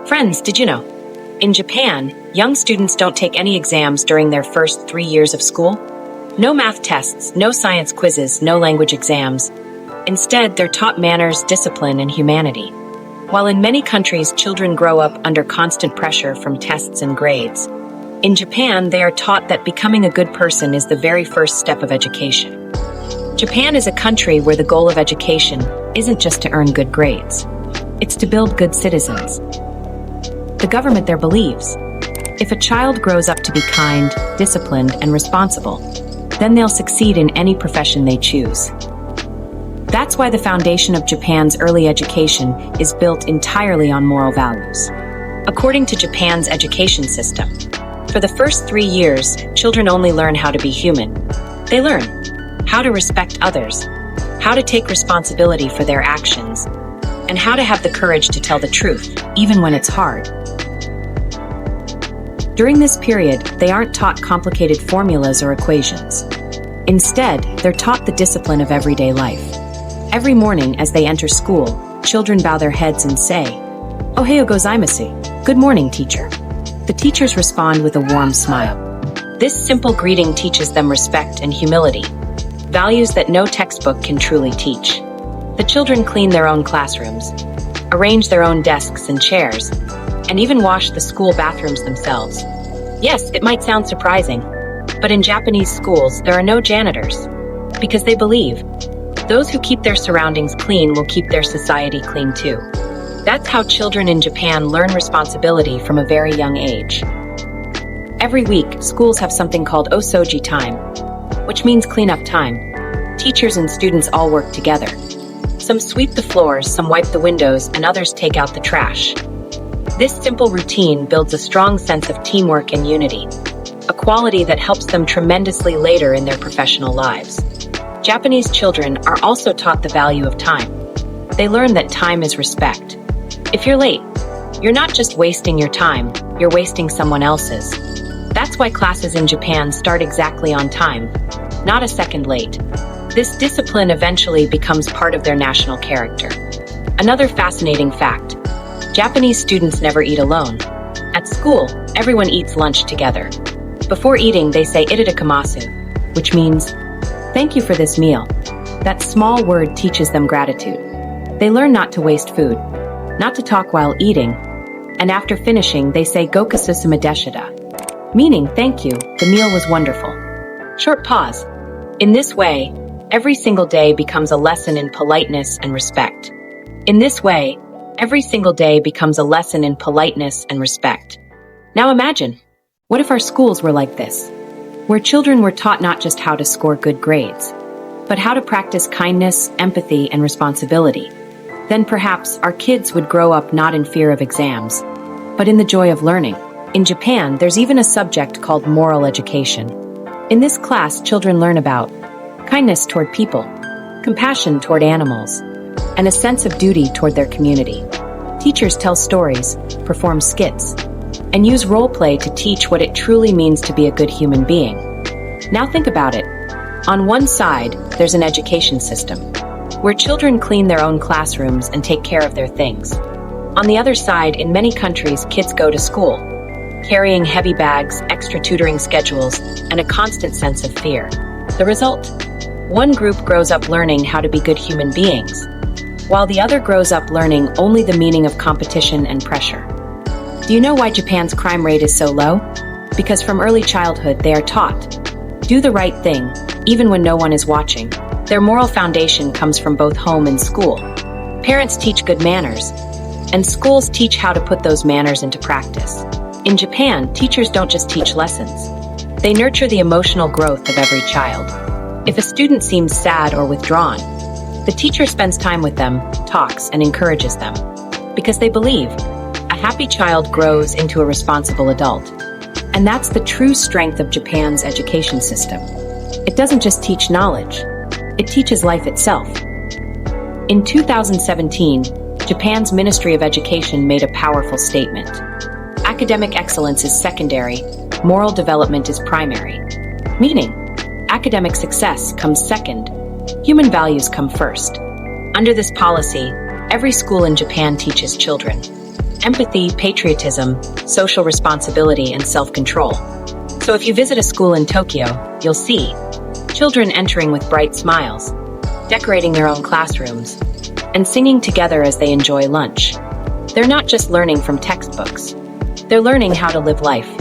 Friends, did you know? In Japan, young students don't take any exams during their first 3 years of school. No math tests, no science quizzes, no language exams. Instead, they're taught manners, discipline, and humanity. While in many countries, children grow up under constant pressure from tests and grades, in Japan, they are taught that becoming a good person is the very first step of education. Japan is a country where the goal of education isn't just to earn good grades. It's to build good citizens. The government there believes, if a child grows up to be kind, disciplined, and responsible, then they'll succeed in any profession they choose. That's why the foundation of Japan's early education is built entirely on moral values. According to Japan's education system, for the first 3 years, children only learn how to be human. They learn how to respect others, how to take responsibility for their actions, and how to have the courage to tell the truth, even when it's hard. During this period, they aren't taught complicated formulas or equations. Instead, they're taught the discipline of everyday life. Every morning as they enter school, children bow their heads and say, "Ohayou gozaimasu," good morning, teacher. The teachers respond with a warm smile. This simple greeting teaches them respect and humility, values that no textbook can truly teach. The children clean their own classrooms, arrange their own desks and chairs, and even wash the school bathrooms themselves. Yes, it might sound surprising, but in Japanese schools, there are no janitors, because they believe those who keep their surroundings clean will keep their society clean too. That's how children in Japan learn responsibility from a very young age. Every week, schools have something called O-soji Time, which means cleanup time. Teachers and students all work together. Some sweep the floors, some wipe the windows, and others take out the trash. This simple routine builds a strong sense of teamwork and unity, a quality that helps them tremendously later in their professional lives. Japanese children are also taught the value of time. They learn that time is respect. If you're late, you're not just wasting your time, you're wasting someone else's. That's why classes in Japan start exactly on time, not a second late. This discipline eventually becomes part of their national character. Another fascinating fact: Japanese students never eat alone. At school, everyone eats lunch together. Before eating, they say "itadakimasu," which means, "Thank you for this meal." That small word teaches them gratitude. They learn not to waste food, not to talk while eating, and after finishing, they say "gokususuma deshita," meaning "thank you, the meal was wonderful." Short pause. In this way, every single day becomes a lesson in politeness and respect. In this way, every single day becomes a lesson in politeness and respect. Now imagine, what if our schools were like this? Where children were taught not just how to score good grades, but how to practice kindness, empathy, and responsibility. Then perhaps our kids would grow up not in fear of exams, but in the joy of learning. In Japan, there's even a subject called moral education. In this class, children learn about kindness toward people, compassion toward animals, and a sense of duty toward their community. Teachers tell stories, perform skits, and use role play to teach what it truly means to be a good human being. Now think about it. On one side, there's an education system, where children clean their own classrooms and take care of their things. On the other side, in many countries, kids go to school, carrying heavy bags, extra tutoring schedules, and a constant sense of fear. The result? One group grows up learning how to be good human beings, while the other grows up learning only the meaning of competition and pressure. Do you know why Japan's crime rate is so low? Because from early childhood, they are taught, do the right thing, even when no one is watching. Their moral foundation comes from both home and school. Parents teach good manners, and schools teach how to put those manners into practice. In Japan, teachers don't just teach lessons. They nurture the emotional growth of every child. If a student seems sad or withdrawn, the teacher spends time with them, talks, and encourages them. Because they believe, a happy child grows into a responsible adult. And that's the true strength of Japan's education system. It doesn't just teach knowledge, it teaches life itself. In 2017, Japan's Ministry of Education made a powerful statement. Academic excellence is secondary, moral development is primary. Meaning, academic success comes second, human values come first. Under this policy, every school in Japan teaches children empathy, patriotism, social responsibility, and self-control. So if you visit a school in Tokyo, you'll see children entering with bright smiles, decorating their own classrooms, and singing together as they enjoy lunch. They're not just learning from textbooks. They're learning how to live life.